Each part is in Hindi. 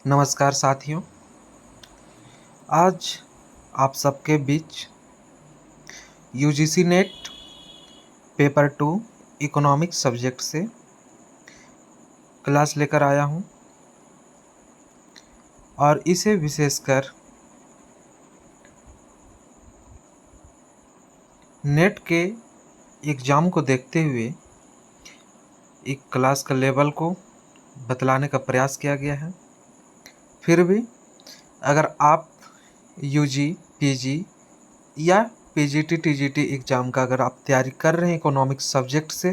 नमस्कार साथियों। आज आप सबके बीच UGC NET paper 2 economics subject से क्लास लेकर आया हूं और इसे विशेषकर नेट के एग्ज़ाम को देखते हुए एक क्लास का लेवल को बतलाने का प्रयास किया गया है। फिर भी अगर आप यूजी, पीजी या पीजीटी, टीजीटी एग्ज़ाम का अगर आप तैयारी कर रहे हैं इकोनॉमिक्स सब्जेक्ट से,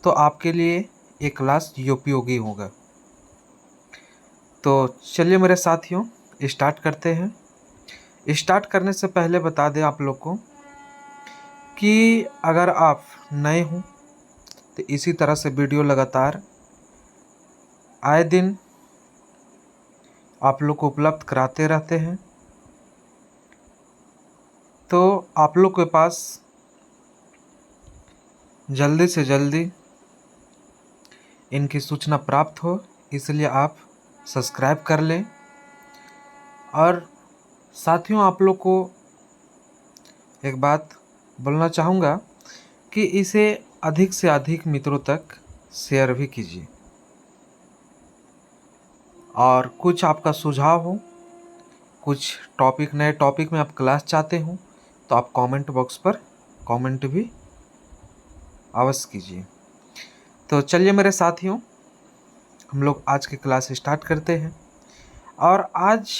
तो आपके लिए ये क्लास उपयोगी होगा। तो चलिए मेरे साथियों, स्टार्ट करते हैं। स्टार्ट करने से पहले बता दें आप लोग को कि अगर आप नए हों तो इसी तरह से वीडियो लगातार आए दिन आप लोग को उपलब्ध कराते रहते हैं, तो आप लोग के पास जल्दी से जल्दी इनकी सूचना प्राप्त हो, इसलिए आप सब्सक्राइब कर लें। और साथियों, आप लोग को एक बात बोलना चाहूँगा कि इसे अधिक से अधिक मित्रों तक शेयर भी कीजिए। और कुछ आपका सुझाव हो, कुछ नए टॉपिक में आप क्लास चाहते हो, तो आप कमेंट बॉक्स पर कमेंट भी अवश्य कीजिए। तो चलिए मेरे साथियों, हम लोग आज की क्लास स्टार्ट करते हैं। और आज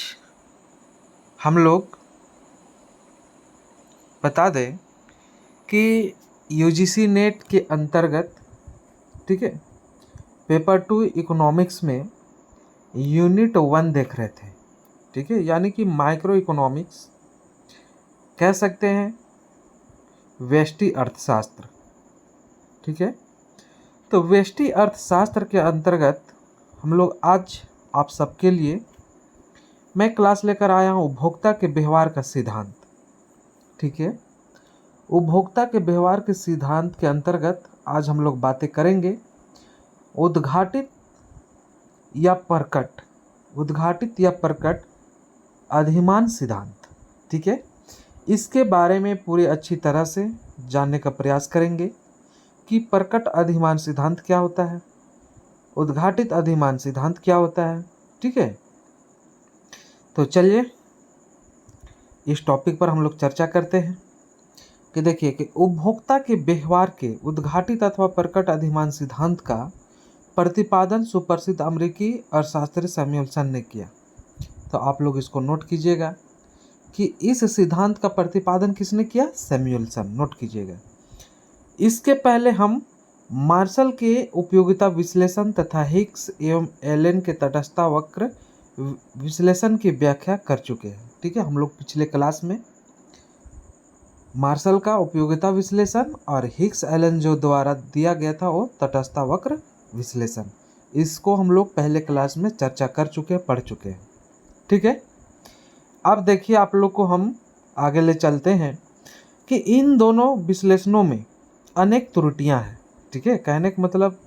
हम लोग बता दें कि यूजीसी नेट के अंतर्गत, ठीक है, पेपर 2 इकोनॉमिक्स में यूनिट 1 देख रहे थे, ठीक है, यानी कि माइक्रो इकोनॉमिक्स कह सकते हैं, व्यष्टि अर्थशास्त्र, ठीक है। तो व्यष्टि अर्थशास्त्र के अंतर्गत हम लोग आज आप सबके लिए मैं क्लास लेकर आया हूँ उपभोक्ता के व्यवहार का सिद्धांत, ठीक है। उपभोक्ता के व्यवहार के सिद्धांत के अंतर्गत आज हम लोग बातें करेंगे उद्घाटित या प्रकट अधिमान सिद्धांत, ठीक है। इसके बारे में पूरी अच्छी तरह से जानने का प्रयास करेंगे कि प्रकट अधिमान सिद्धांत क्या होता है, उद्घाटित अधिमान सिद्धांत क्या होता है, ठीक है। तो चलिए इस टॉपिक पर हम लोग चर्चा करते हैं कि देखिए कि उपभोक्ता के व्यवहार के उद्घाटित अथवा प्रकट अधिमान सिद्धांत का प्रतिपादन सुप्रसिद्ध अमेरिकी अर्थशास्त्री सैमुअलसन ने किया। तो आप लोग इसको नोट कीजिएगा कि इस सिद्धांत का प्रतिपादन किसने किया, सैमुअलसन, नोट कीजिएगा। इसके पहले हम मार्शल के उपयोगिता विश्लेषण तथा हिक्स एवं एलन के तटस्थता वक्र विश्लेषण की व्याख्या कर चुके हैं, ठीक है। हम लोग पिछले क्लास में मार्शल का उपयोगिता विश्लेषण और हिक्स एलन जो द्वारा दिया गया था वो तटस्थता वक्र विश्लेषण, इसको हम लोग पहले क्लास में चर्चा कर चुके हैं, पढ़ चुके हैं, ठीक है। अब देखिए आप लोग को हम आगे ले चलते हैं कि इन दोनों विश्लेषणों में अनेक त्रुटियां हैं, ठीक है। कहने का मतलब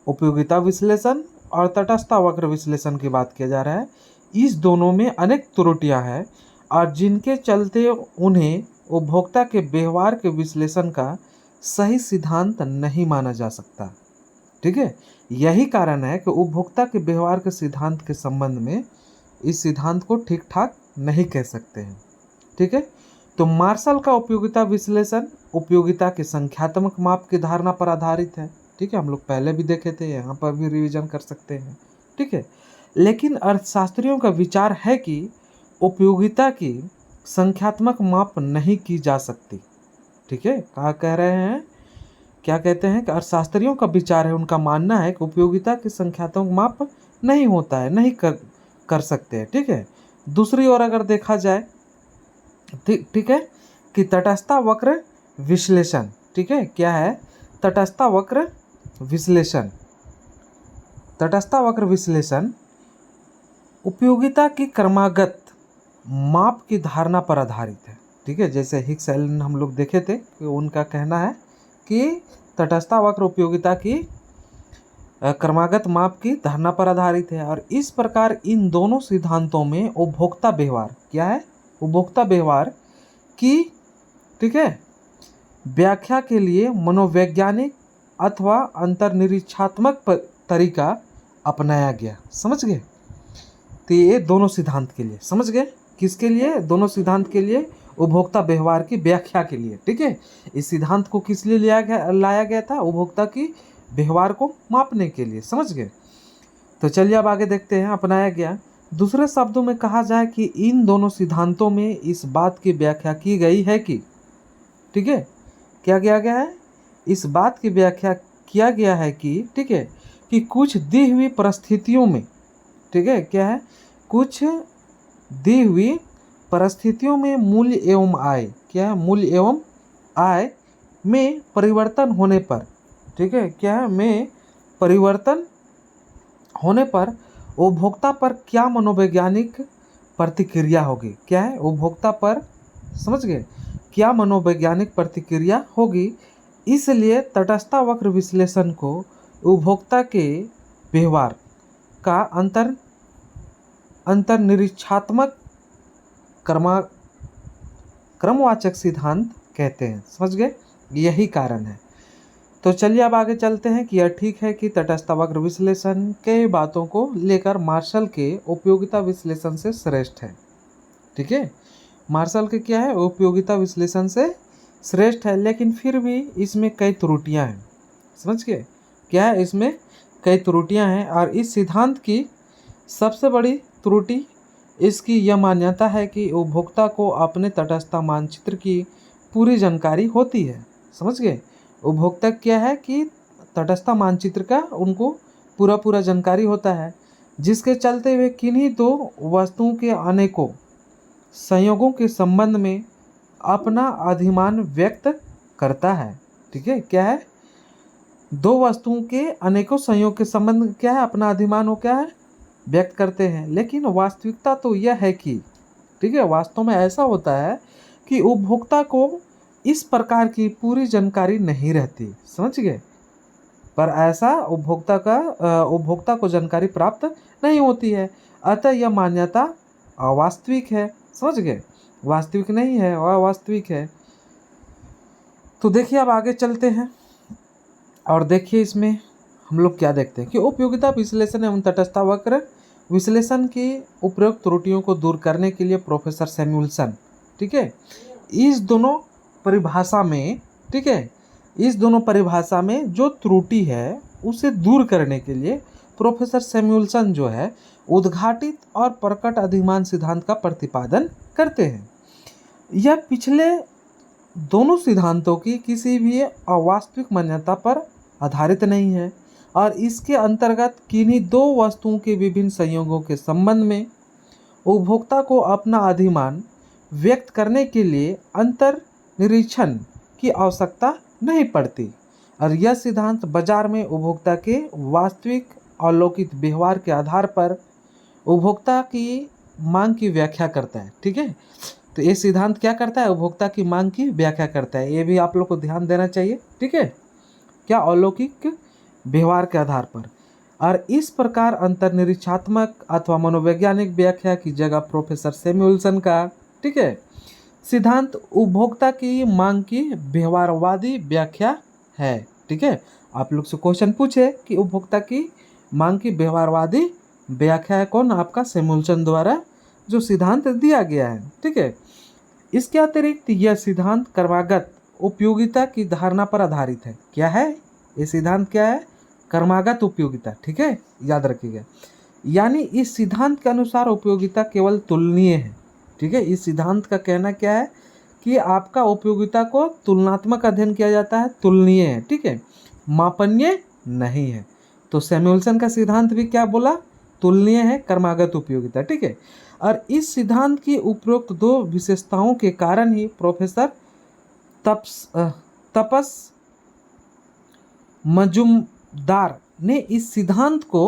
उपयोगिता विश्लेषण और तटस्थता वक्र विश्लेषण की बात किया जा रहा है, इस दोनों में अनेक त्रुटियां हैं और जिनके चलते उन्हें उपभोक्ता के व्यवहार के विश्लेषण का सही सिद्धांत नहीं माना जा सकता, ठीक है। यही कारण है कि उपभोक्ता के व्यवहार के सिद्धांत के संबंध में इस सिद्धांत को ठीक ठाक नहीं कह सकते हैं, ठीक है। तो मार्शल का उपयोगिता विश्लेषण उपयोगिता के संख्यात्मक माप की धारणा पर आधारित है, ठीक है। हम लोग पहले भी देखे थे, यहाँ पर भी रिवीजन कर सकते हैं, ठीक है। लेकिन अर्थशास्त्रियों का विचार है कि उपयोगिता की संख्यात्मक माप नहीं की जा सकती, ठीक है। कहा कह रहे हैं, क्या कहते हैं कि अर्थशास्त्रियों का विचार है, उनका मानना है कि उपयोगिता की संख्यात्मक माप नहीं होता है, नहीं कर सकते हैं, ठीक है। दूसरी ओर अगर देखा जाए, ठीक है, कि तटस्थता वक्र विश्लेषण, ठीक है, क्या है तटस्थता वक्र विश्लेषण। तटस्थता वक्र विश्लेषण उपयोगिता की क्रमागत माप की धारणा पर आधारित है, ठीक है। जैसे हिक्स एलन हम लोग देखे थे कि उनका कहना है कि तटस्थता वक्र उपयोगिता की क्रमागत माप की धारणा पर आधारित है। और इस प्रकार इन दोनों सिद्धांतों में उपभोक्ता व्यवहार क्या है, उपभोक्ता व्यवहार की, ठीक है, व्याख्या के लिए मनोवैज्ञानिक अथवा अंतर्निरीक्षात्मक तरीका अपनाया गया। समझ गए? तो ये दोनों सिद्धांत के लिए, समझ गए? किसके लिए? दोनों सिद्धांत के लिए, उपभोक्ता व्यवहार की व्याख्या के लिए। ठीक है, इस सिद्धांत को किस लिए लाया गया था? उपभोक्ता की व्यवहार को मापने के लिए। समझ गए? तो चलिए अब आगे देखते हैं। अपनाया गया, दूसरे शब्दों में कहा जाए कि इन दोनों सिद्धांतों में इस बात की व्याख्या की गई है कि, ठीक है, क्या किया गया है? इस बात की व्याख्या किया गया है कि, ठीक है, कि कुछ दी हुई परिस्थितियों में, ठीक है, क्या है, कुछ दी हुई परिस्थितियों में मूल्य एवं आय, क्या है, मूल्य एवं आय में परिवर्तन होने पर, ठीक है, क्या है, में परिवर्तन होने पर उपभोक्ता पर क्या मनोवैज्ञानिक प्रतिक्रिया होगी? क्या है, उपभोक्ता पर, समझ गए, क्या मनोवैज्ञानिक प्रतिक्रिया होगी? इसलिए तटस्थता वक्र विश्लेषण को उपभोक्ता के व्यवहार का अंतर्निरीक्षात्मक क्रमवाचक सिद्धांत कहते हैं। समझ गए? यही कारण है। तो चलिए अब आगे चलते हैं कि यह ठीक है कि तटस्थ वक्र विश्लेषण कई बातों को लेकर मार्शल के उपयोगिता विश्लेषण से श्रेष्ठ है। ठीक है, मार्शल के क्या है, उपयोगिता विश्लेषण से श्रेष्ठ है, लेकिन फिर भी इसमें कई त्रुटियां हैं। समझ गए? क्या है, इसमें कई त्रुटियां हैं। और इस सिद्धांत की सबसे बड़ी त्रुटि इसकी यह मान्यता है कि उपभोक्ता को अपने तटस्थता मानचित्र की पूरी जानकारी होती है। समझ गए? उपभोक्ता क्या है कि तटस्थता मानचित्र का उनको पूरा जानकारी होता है, जिसके चलते वे किन्हीं दो वस्तुओं के अनेकों संयोगों के संबंध में अपना अधिमान व्यक्त करता है। ठीक है, क्या है, दो वस्तुओं के अनेकों संयोग के संबंध में क्या है, अपना अधिमान वो क्या है, व्यक्त करते हैं। लेकिन वास्तविकता तो यह है कि, ठीक है, वास्तव में ऐसा होता है कि उपभोक्ता को इस प्रकार की पूरी जानकारी नहीं रहती। समझ गए? पर ऐसा उपभोक्ता को जानकारी प्राप्त नहीं होती है, अतः यह मान्यता अवास्तविक है। समझ गए? वास्तविक नहीं है, अवास्तविक है। तो देखिए अब आगे चलते हैं और देखिए इसमें हम लोग क्या देखते हैं कि उपयोगिता विश्लेषण एवं तटस्थता वक्र विश्लेषण की उपरोक्त त्रुटियों को दूर करने के लिए प्रोफेसर सैमुअल्सन, ठीक है, इस दोनों परिभाषा में, ठीक है, इस दोनों परिभाषा में जो त्रुटि है उसे दूर करने के लिए प्रोफेसर सैमुअल्सन जो है उद्घाटित और प्रकट अधिमान सिद्धांत का प्रतिपादन करते हैं। यह पिछले दोनों सिद्धांतों की किसी भी अवास्तविक मान्यता पर आधारित नहीं है और इसके अंतर्गत किन्हीं दो वस्तुओं के विभिन्न संयोगों के संबंध में उपभोक्ता को अपना अधिमान व्यक्त करने के लिए अंतर निरीक्षण की आवश्यकता नहीं पड़ती। और यह सिद्धांत बाजार में उपभोक्ता के वास्तविक अवलोकित व्यवहार के आधार पर उपभोक्ता की मांग की व्याख्या करता है। ठीक है, तो ये सिद्धांत क्या करता है, उपभोक्ता की मांग की व्याख्या करता है। ये भी आप लोग को ध्यान देना चाहिए। ठीक है, क्या, अलौकिक व्यवहार के आधार पर। और इस प्रकार अंतर्निरीक्षात्मक अथवा मनोवैज्ञानिक व्याख्या की जगह प्रोफेसर सैमुअल्सन का, ठीक है, सिद्धांत उपभोक्ता की मांग की व्यवहारवादी व्याख्या है। ठीक है, आप लोग से क्वेश्चन पूछे कि उपभोक्ता की मांग की व्यवहारवादी व्याख्या है कौन? आपका सैमुअल्सन द्वारा जो सिद्धांत दिया गया है। ठीक है, इसके अतिरिक्त यह सिद्धांत क्रमागत उपयोगिता की धारणा पर आधारित है। क्या है ये सिद्धांत? क्या है? क्रमागत उपयोगिता। ठीक है, याद रखिएगा। यानी इस सिद्धांत के अनुसार उपयोगिता केवल तुलनीय है। ठीक है, इस सिद्धांत का कहना क्या है कि आपका उपयोगिता को तुलनात्मक अध्ययन किया जाता है, तुलनीय है। ठीक है, मापनीय नहीं है। तो सैमुअल्सन का सिद्धांत भी क्या बोला? तुलनीय है, क्रमागत उपयोगिता। ठीक है, और इस सिद्धांत की उपरोक्त दो विशेषताओं के कारण ही प्रोफेसर तपस मजुमदार ने इस सिद्धांत को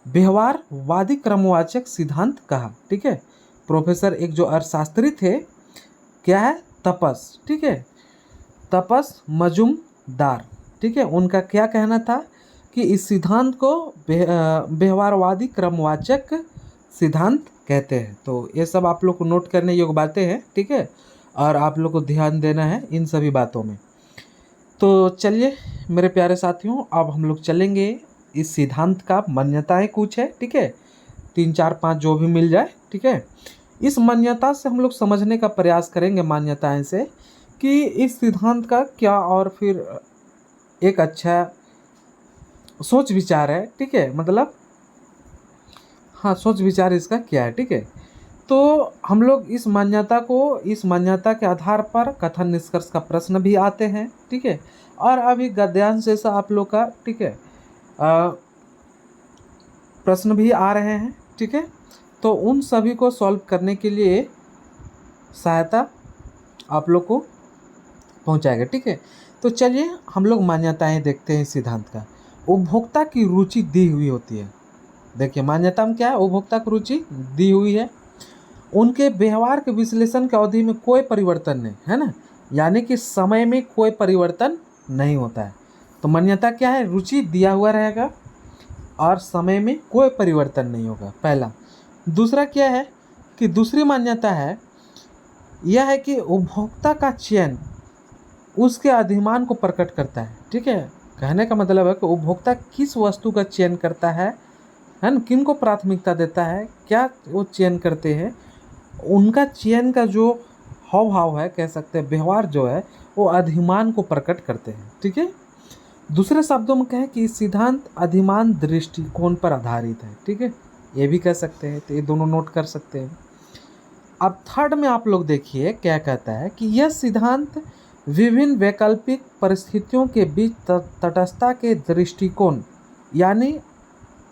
व्यवहारवादी क्रमवाचक सिद्धांत कहा। ठीक है, प्रोफेसर एक जो अर्थशास्त्री थे, क्या है, तपस, ठीक है, तपस मजुमदार, ठीक है, उनका क्या कहना था कि इस सिद्धांत को व्यवहारवादी क्रमवाचक सिद्धांत कहते हैं। तो ये सब आप लोग को नोट करने योग्य बातें हैं, ठीक है, और आप लोग को ध्यान देना है इन सभी बातों में। तो चलिए मेरे प्यारे साथियों, अब हम लोग चलेंगे इस सिद्धांत का मान्यताएं कुछ है, ठीक है, 3 4 5 जो भी मिल जाए, ठीक है। इस मान्यता से हम लोग समझने का प्रयास करेंगे, मान्यताएं से, कि इस सिद्धांत का क्या और फिर एक अच्छा सोच विचार है, ठीक है, मतलब हाँ सोच विचार इसका क्या है, ठीक है। तो हम लोग इस मान्यता के आधार पर कथन निष्कर्ष का प्रश्न भी आते हैं, ठीक है, और अभी गद्यांश जैसा आप लोग का, ठीक है, प्रश्न भी आ रहे हैं, ठीक है। तो उन सभी को सॉल्व करने के लिए सहायता आप लोग को पहुंचाएगा, ठीक है। तो चलिए हम लोग मान्यताएं देखते हैं इस सिद्धांत का। उपभोक्ता की रुचि दी हुई होती है। देखिए मान्यता में क्या है, उपभोक्ता की रुचि दी हुई है, उनके व्यवहार के विश्लेषण की अवधि में कोई परिवर्तन नहीं है ना, यानी कि समय में कोई परिवर्तन नहीं होता है। तो मान्यता क्या है, रुचि दिया हुआ रहेगा और समय में कोई परिवर्तन नहीं होगा, पहला। दूसरा क्या है कि दूसरी मान्यता है यह है कि उपभोक्ता का चयन उसके अधिमान को प्रकट करता है, ठीक है। कहने का मतलब है कि उपभोक्ता किस वस्तु का चयन करता है ना, किन को प्राथमिकता देता है, क्या वो चयन करते हैं, उनका चयन का जो हाव भाव है, कह सकते हैं व्यवहार जो है, वो अधिमान को प्रकट करते हैं, ठीक है। दूसरे शब्दों में कहें कि सिद्धांत अधिमान दृष्टिकोण पर आधारित है, ठीक है, ये भी कह सकते हैं। तो ये दोनों नोट कर सकते हैं। अब थर्ड में आप लोग देखिए क्या कहता है कि यह सिद्धांत विभिन्न वैकल्पिक परिस्थितियों के बीच तटस्थता के दृष्टिकोण यानी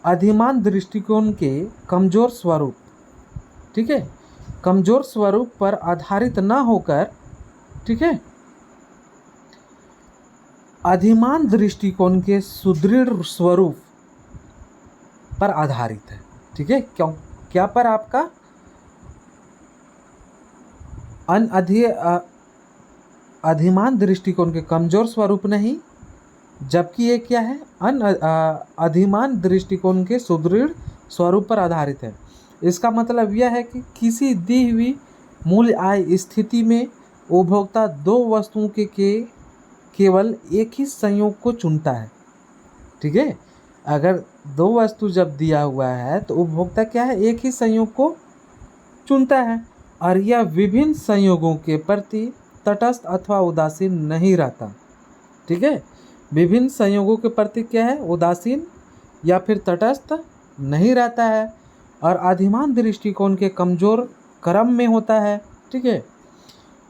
अधिमान दृष्टिकोण के कमजोर स्वरूप, ठीक है, कमजोर स्वरूप पर आधारित ना होकर, ठीक है, अधिमान दृष्टिकोण के सुदृढ़ स्वरूप पर आधारित है, ठीक है। क्यों, क्या पर आपका अधिमान दृष्टिकोण के कमजोर स्वरूप नहीं, जबकि ये क्या है, अधिमान दृष्टिकोण के सुदृढ़ स्वरूप पर आधारित है। इसका मतलब यह है कि किसी दी हुई मूल्य आय स्थिति में उपभोक्ता दो वस्तुओं के केवल एक ही संयोग को चुनता है, ठीक है। अगर दो वस्तु जब दिया हुआ है तो उपभोक्ता क्या है, एक ही संयोग को चुनता है, और यह विभिन्न संयोगों के प्रति तटस्थ अथवा उदासीन नहीं रहता, ठीक है। विभिन्न संयोगों के प्रति क्या है, उदासीन या फिर तटस्थ नहीं रहता है, और अधिमान दृष्टिकोण के कमजोर क्रम में होता है, ठीक है।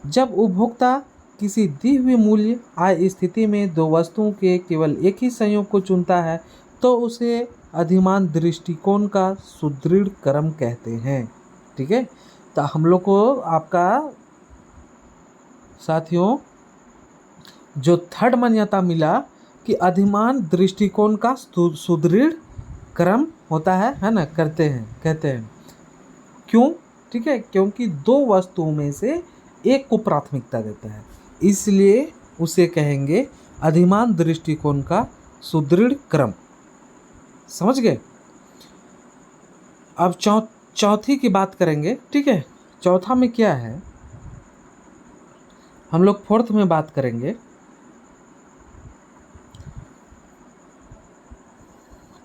जब उपभोक्ता किसी दी हुई मूल्य आय स्थिति में दो वस्तुओं के केवल एक ही संयोग को चुनता है तो उसे अधिमान दृष्टिकोण का सुदृढ़ क्रम कहते हैं, ठीक है। तो हम लोग को आपका साथियों जो थर्ड मान्यता मिला कि अधिमान दृष्टिकोण का सुदृढ़ क्रम होता है ना, कहते हैं। क्यों, ठीक है, क्योंकि दो वस्तुओं में से एक को प्राथमिकता देता है, इसलिए उसे कहेंगे अधिमान दृष्टिकोण का सुदृढ़ क्रम। समझ गए। अब चौथी की बात करेंगे, ठीक है। चौथा में क्या है, हम लोग फोर्थ में बात करेंगे।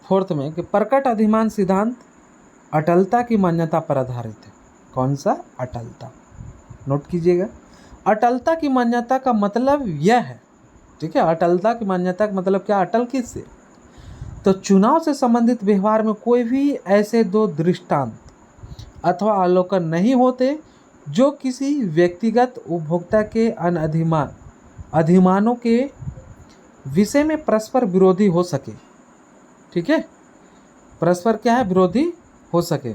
फोर्थ में कि प्रकट अधिमान सिद्धांत अटलता की मान्यता पर आधारित है। कौन सा, अटलता, नोट कीजिएगा। अटलता की मान्यता का मतलब यह है, ठीक है, अटलता की मान्यता का मतलब क्या, अटल किससे, तो चुनाव से संबंधित व्यवहार में कोई भी ऐसे दो दृष्टांत अथवा अवलोकन नहीं होते जो किसी व्यक्तिगत उपभोक्ता के अधिमानों के विषय में परस्पर विरोधी हो सके, ठीक है, परस्पर क्या है, विरोधी हो सके।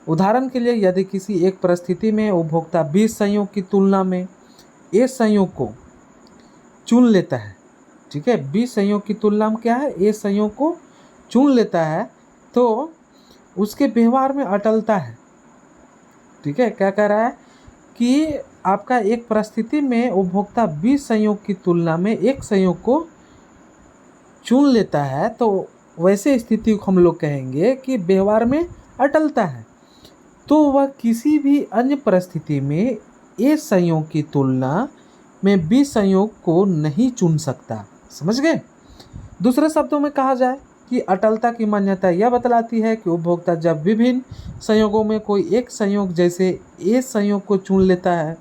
उदाहरण के लिए यदि किसी एक परिस्थिति में उपभोक्ता 20 संयोग की तुलना में ए संयोग को चुन लेता है, ठीक है, 20 संयोग की तुलना में क्या है, ए संयोग को चुन लेता है, तो उसके व्यवहार में अटलता है, ठीक है। क्या कह रहा है कि आपका एक परिस्थिति में उपभोक्ता 20 संयोग की तुलना में एक संयोग को चुन लेता है तो वैसे स्थिति को हम लोग कहेंगे कि व्यवहार में अटलता है, तो वह किसी भी अन्य परिस्थिति में ए संयोग की तुलना में बी संयोग को नहीं चुन सकता। समझ गए? दूसरे शब्दों में कहा जाए कि अटलता की मान्यता यह बतलाती है कि उपभोक्ता जब विभिन्न संयोगों में कोई एक संयोग जैसे ए संयोग को चुन लेता है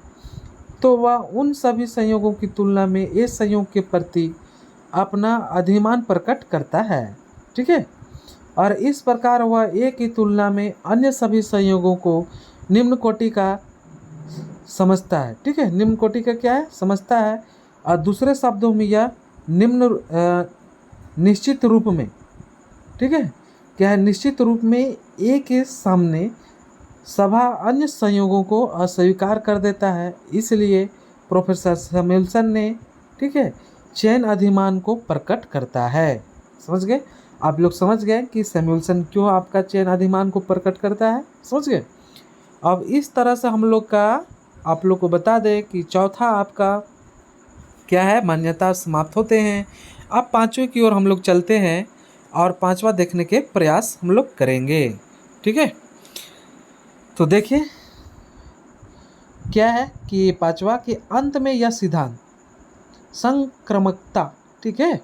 तो वह उन सभी संयोगों की तुलना में ए संयोग के प्रति अपना अधिमान प्रकट करता है। ठीक है, और इस प्रकार वह ए की तुलना में अन्य सभी संयोगों को निम्न कोटि का समझता है। ठीक है, निम्न कोटि का क्या है? समझता है। और दूसरे शब्दों में यह निश्चित रूप में, ठीक है, क्या है? निश्चित रूप में ए के सामने सभा अन्य संयोगों को अस्वीकार कर देता है। इसलिए प्रोफेसर सैमुअल्सन ने, ठीक है, चयन अधिमान को प्रकट करता है। समझ गए? आप लोग समझ गए कि सैमुअल्सन क्यों आपका चयन अधिमान को प्रकट करता है? समझ गए? अब इस तरह से हम लोग का आप लोग को बता दें कि चौथा आपका क्या है? मान्यता समाप्त होते हैं। अब पांचवें की ओर हम लोग चलते हैं और पांचवा देखने के प्रयास हम लोग करेंगे। ठीक है, तो देखिए क्या है कि पांचवा के अंत में यह सिद्धांत संक्रामकता, ठीक है,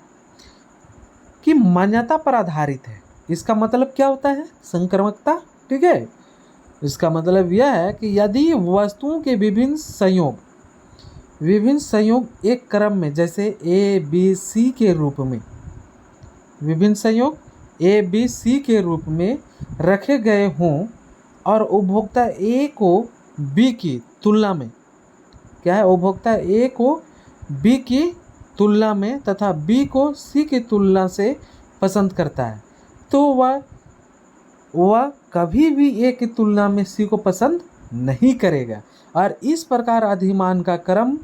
की मान्यता पर आधारित है। इसका मतलब क्या होता है? संक्रामकता। ठीक है, इसका मतलब यह है कि यदि वस्तुओं के विभिन्न संयोग एक क्रम में जैसे ए बी सी के रूप में, विभिन्न संयोग ए बी सी के रूप में रखे गए हों और उपभोक्ता ए को बी की तुलना में, क्या है? उपभोक्ता ए को बी की तुलना में तथा बी को सी की तुलना से पसंद करता है, तो वह कभी भी ए की तुलना में सी को पसंद नहीं करेगा। और इस प्रकार अधिमान का क्रम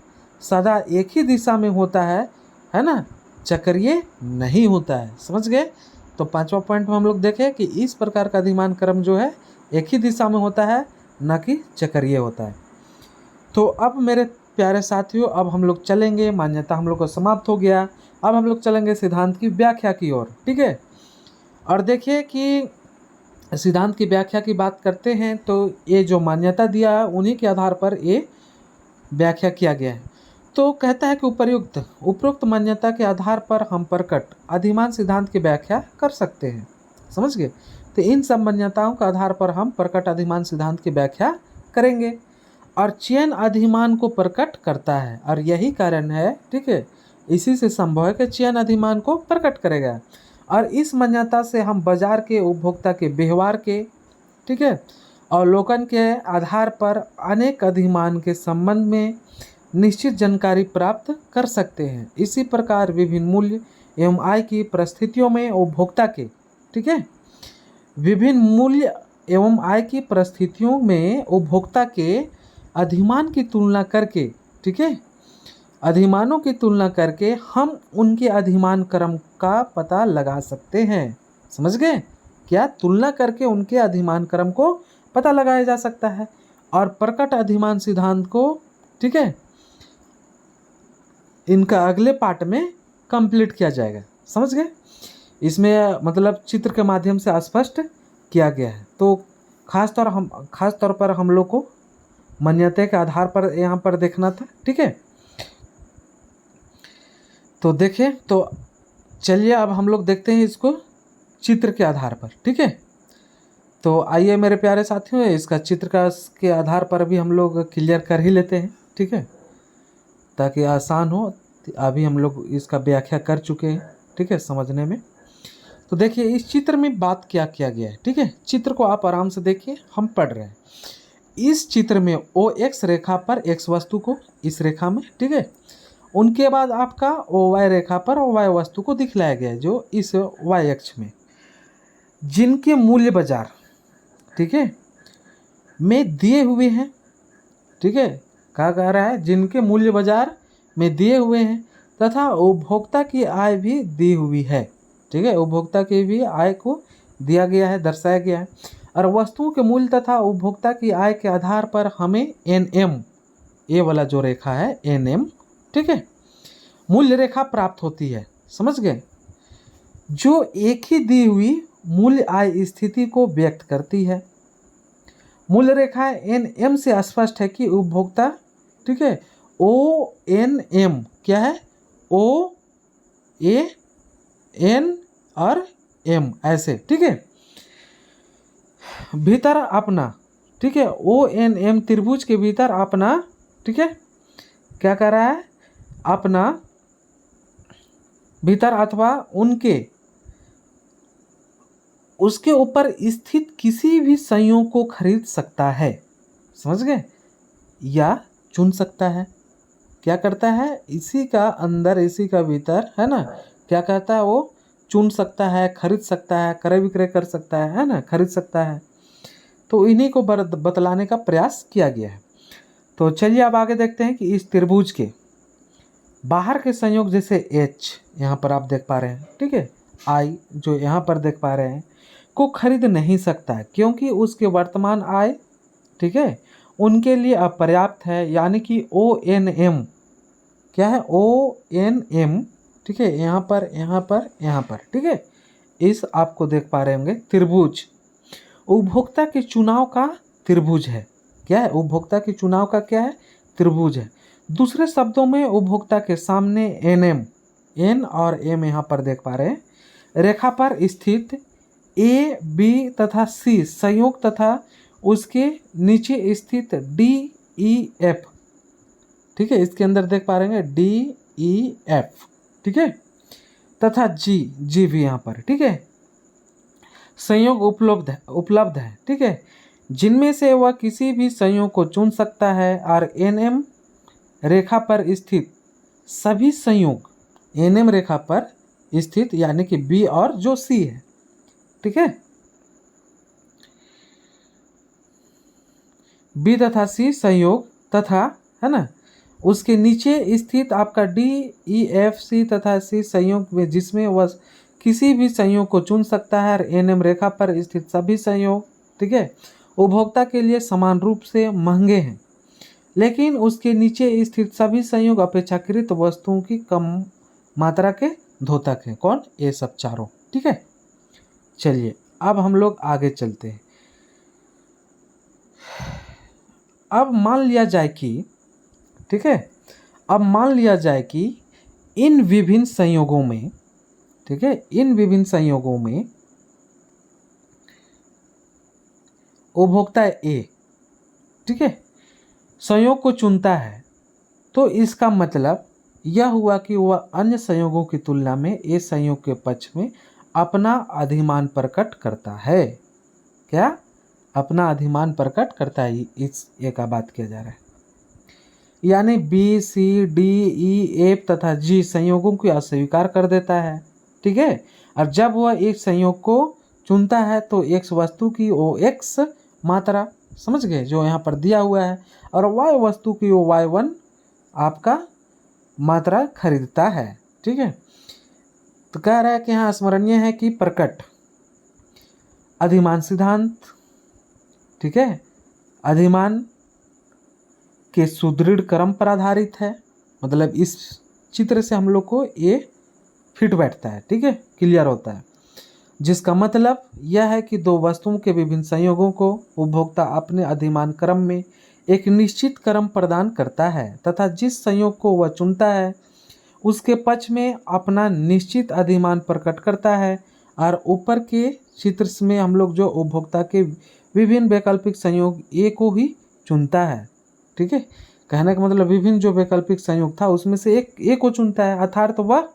सदा एक ही दिशा में होता है ना, चक्रीय नहीं होता है। समझ गए? तो पांचवा पॉइंट में हम लोग देखें कि इस प्रकार का अधिमान क्रम जो है एक ही दिशा में होता है, न कि चक्रीय होता है। तो अब मेरे प्यारे साथियों, अब हम लोग चलेंगे, मान्यता हम लोग को समाप्त हो गया, अब हम लोग चलेंगे सिद्धांत की व्याख्या की ओर। ठीक है, और देखिए कि सिद्धांत की व्याख्या की बात करते हैं तो ये जो मान्यता दिया है उन्हीं के आधार पर ये व्याख्या किया गया है। तो कहता है कि उपरोक्त मान्यता के आधार पर हम प्रकट अधिमान सिद्धांत की व्याख्या कर सकते हैं। समझ गए? तो इन सब मान्यताओं के आधार पर हम प्रकट अधिमान सिद्धांत की व्याख्या करेंगे और चयन अधिमान को प्रकट करता है, और यही कारण है, ठीक है, इसी से संभव है कि चयन अधिमान को प्रकट करेगा। और इस मान्यता से हम बाजार के उपभोक्ता के व्यवहार के, ठीक है, अवलोकन के आधार पर अनेक अधिमान के संबंध में निश्चित जानकारी प्राप्त कर सकते हैं। इसी प्रकार विभिन्न मूल्य एवं आय की परिस्थितियों में उपभोक्ता के, ठीक है, विभिन्न मूल्य एवं आय की परिस्थितियों में उपभोक्ता के अधिमान की तुलना करके, ठीक है, अधिमानों की तुलना करके हम उनके अधिमान क्रम का पता लगा सकते हैं। समझ गए? क्या? तुलना करके उनके अधिमान क्रम को पता लगाया जा सकता है। और प्रकट अधिमान सिद्धांत को, ठीक है, इनका अगले पार्ट में कंप्लीट किया जाएगा। समझ गए? इसमें मतलब चित्र के माध्यम से स्पष्ट किया गया है। तो खास तौर पर हम लोग को मान्यता के आधार पर यहाँ पर देखना था। ठीक है, तो देखें, तो चलिए अब हम लोग देखते हैं इसको चित्र के आधार पर। ठीक है, तो आइए मेरे प्यारे साथियों, इसका चित्र के आधार पर भी हम लोग क्लियर कर ही लेते हैं। ठीक है, ताकि आसान हो। अभी हम लोग इसका व्याख्या कर चुके हैं, ठीक है, समझने में। तो देखिए इस चित्र में बात क्या किया गया है। ठीक है, चित्र को आप आराम से देखिए, हम पढ़ रहे हैं। इस चित्र में ओ एक्स रेखा पर एक्स वस्तु को इस रेखा में, ठीक है, उनके बाद आपका ओ वाई रेखा पर ओ वाई वस्तु को दिखलाया गया है जो इस वाई अक्ष में, जिनके मूल्य बाजार, ठीक है, में दिए हुए हैं। ठीक है, क्या कह रहा है? जिनके मूल्य बाजार में दिए हुए हैं तथा उपभोक्ता की आय भी दी हुई है। ठीक है, उपभोक्ता की भी आय को दिया गया है, दर्शाया गया है। और वस्तुओं के मूल्य तथा उपभोक्ता की आय के आधार पर हमें NM, ये वाला जो रेखा है NM, ठीक है, मूल्य रेखा प्राप्त होती है। समझ गए? जो एक ही दी हुई मूल्य आय स्थिति को व्यक्त करती है। मूल्य रेखा एन एम से स्पष्ट है कि उपभोक्ता, ठीक है, ओ एन एम क्या है, ओ ए एन और एम ऐसे, ठीक है, भीतर अपना, ठीक है, ओ एन एम त्रिभुज के भीतर अपना, ठीक है, क्या कर रहा है, अपना भीतर अथवा उनके उसके ऊपर स्थित किसी भी संयोग को खरीद सकता है, समझ गए, या चुन सकता है। क्या करता है, इसी का अंदर, इसी का भीतर, है ना, क्या कहता है, वो चुन सकता है, खरीद सकता है, क्रय विक्रय कर सकता है ना, खरीद सकता है। तो इन्हीं को बतलाने का प्रयास किया गया है। तो चलिए अब आगे देखते हैं कि इस त्रिभुज के बाहर के संयोग जैसे एच, यहाँ पर आप देख पा रहे हैं, ठीक है, आई जो यहाँ पर देख पा रहे हैं, को खरीद नहीं सकता है, क्योंकि उसके वर्तमान आय, ठीक है, उनके लिए अपर्याप्त है। यानी कि ओ एन एम क्या है, ओ एन एम, ठीक है, यहाँ पर, यहाँ पर, यहाँ पर, ठीक है, इस आपको देख पा रहे होंगे त्रिभुज उपभोक्ता के चुनाव का त्रिभुज है। क्या है, उपभोक्ता के चुनाव का क्या है, त्रिभुज है। दूसरे शब्दों में उपभोक्ता के सामने एन एम, एन और एम यहाँ पर देख पा रहे हैं, रेखा पर स्थित ए बी तथा सी संयोग तथा उसके नीचे स्थित डी ई एफ, ठीक है, इसके अंदर देख पा रहे हैं डी ई एफ, ठीक है, तथा जी, जी भी यहाँ पर, ठीक है, संयोग उपलब्ध है, ठीक है, जिनमें से वह किसी भी संयोग को चुन सकता है। और एन एम रेखा पर स्थित सभी संयोग, एन एम रेखा पर स्थित यानी कि बी और जो सी है, ठीक है, बी तथा सी संयोग तथा, है ना, उसके नीचे स्थित आपका डी ई एफ सी तथा सी संयोग में, जिसमें वह किसी भी संयोग को चुन सकता है। एन एम रेखा पर स्थित सभी संयोग, ठीक है, उपभोक्ता के लिए समान रूप से महंगे हैं, लेकिन उसके नीचे स्थित सभी संयोग अपेक्षाकृत वस्तुओं की कम मात्रा के द्योतक हैं। कौन, ये सब चारों, ठीक है। चलिए अब हम लोग आगे चलते हैं। अब मान लिया जाए कि, ठीक है, अब मान लिया जाए कि इन विभिन्न संयोगों में, ठीक है, इन विभिन्न संयोगों में उपभोक्ता ए, ठीक है, संयोग को चुनता है, तो इसका मतलब यह हुआ कि वह अन्य संयोगों की तुलना में ए संयोग के पक्ष में अपना अधिमान प्रकट करता है। क्या, अपना अधिमान प्रकट करता है, इस ए का बात किया जा रहा है। यानी B C D E F तथा जी संयोगों को अस्वीकार कर देता है, ठीक है। और जब वह एक संयोग को चुनता है तो एक्स वस्तु की ओ एक्स मात्रा, समझ गए, जो यहाँ पर दिया हुआ है, और वाई वस्तु की ओ वाई वन आपका मात्रा खरीदता है, ठीक है। तो कह रहा है कि यहाँ स्मरणीय है कि प्रकट अधिमान सिद्धांत, ठीक है, अधिमान के सुदृढ़ क्रम पर आधारित है। मतलब इस चित्र से हम लोग को ये फिट बैठता है, ठीक है, क्लियर होता है। जिसका मतलब यह है कि दो वस्तुओं के विभिन्न संयोगों को उपभोक्ता अपने अधिमान क्रम में एक निश्चित क्रम प्रदान करता है तथा जिस संयोग को वह चुनता है उसके पक्ष में अपना निश्चित अधिमान प्रकट करता है। और ऊपर के चित्र में हम लोग जो उपभोक्ता के विभिन्न वैकल्पिक संयोग ए को ही चुनता है, ठीक है। कहने का मतलब विभिन्न जो वैकल्पिक संयोग था उसमें से एक ए को चुनता है, अर्थात वह,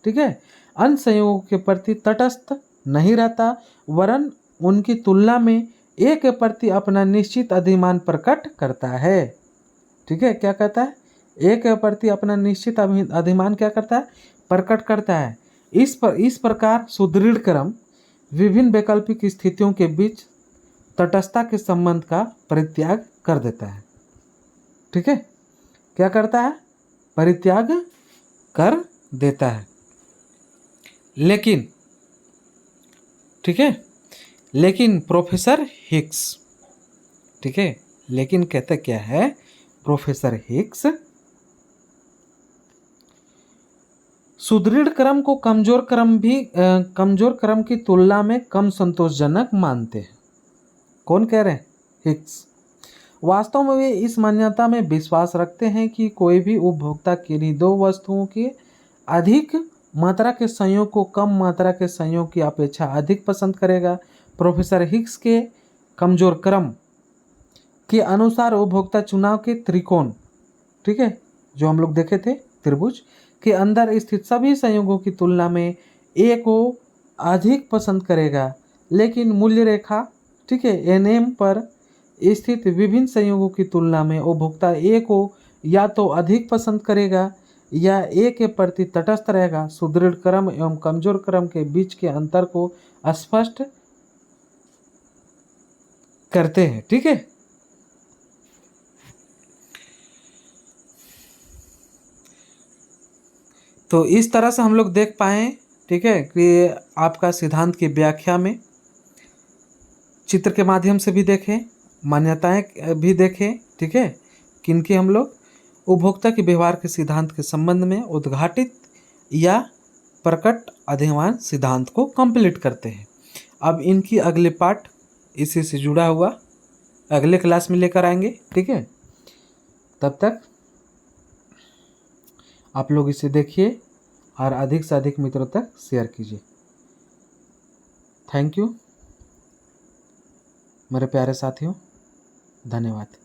ठीक है, अन्य संयोगों के प्रति तटस्थ नहीं रहता, वरन उनकी तुलना में ए के प्रति अपना निश्चित अधिमान प्रकट करता है, ठीक है। क्या कहता है, ए के प्रति अपना निश्चित अधिमान क्या करता है, प्रकट करता है। इस प्रकार सुदृढ़ क्रम विभिन्न वैकल्पिक स्थितियों के बीच तटस्थता के संबंध का परित्याग कर देता है, ठीक है। क्या करता है, परित्याग कर देता है। लेकिन, ठीक है, लेकिन प्रोफेसर हिक्स, ठीक है, लेकिन कहता क्या है, प्रोफेसर हिक्स सुदृढ़ क्रम को कमजोर क्रम की तुलना में कम संतोषजनक मानते हैं। कौन कह रहे हैं? हिक्स। वास्तव में वे इस मान्यता में विश्वास रखते हैं कि कोई भी उपभोक्ता किन्हीं दो वस्तुओं की अधिक मात्रा के संयोग को कम मात्रा के संयोग की अपेक्षा अधिक पसंद करेगा। प्रोफेसर हिक्स के कमजोर क्रम के अनुसार उपभोक्ता चुनाव के त्रिकोण, ठीक है, जो हम लोग देखे थे त्रिभुज के अंदर स्थित सभी संयोगों की तुलना में ए को अधिक पसंद करेगा, लेकिन मूल्य रेखा, ठीक है, एनएम पर स्थित विभिन्न संयोगों की तुलना में उपभोक्ता ए को या तो अधिक पसंद करेगा या ए के प्रति तटस्थ रहेगा। सुदृढ़ क्रम एवं कमजोर क्रम के बीच के अंतर को स्पष्ट करते हैं, ठीक है। तो इस तरह से हम लोग देख पाए, ठीक है, कि आपका सिद्धांत की व्याख्या में चित्र के माध्यम से भी देखें, मान्यताएं भी देखें, ठीक है, किनकी हम लोग उपभोक्ता के व्यवहार के सिद्धांत के संबंध में उद्घाटित या प्रकट अधिमान सिद्धांत को कंप्लीट करते हैं। अब इनकी अगले पार्ट इसी से जुड़ा हुआ अगले क्लास में लेकर आएंगे, ठीक है। तब तक आप लोग इसे देखिए और अधिक से अधिक मित्रों तक शेयर कीजिए। थैंक यू मेरे प्यारे साथियों, धन्यवाद।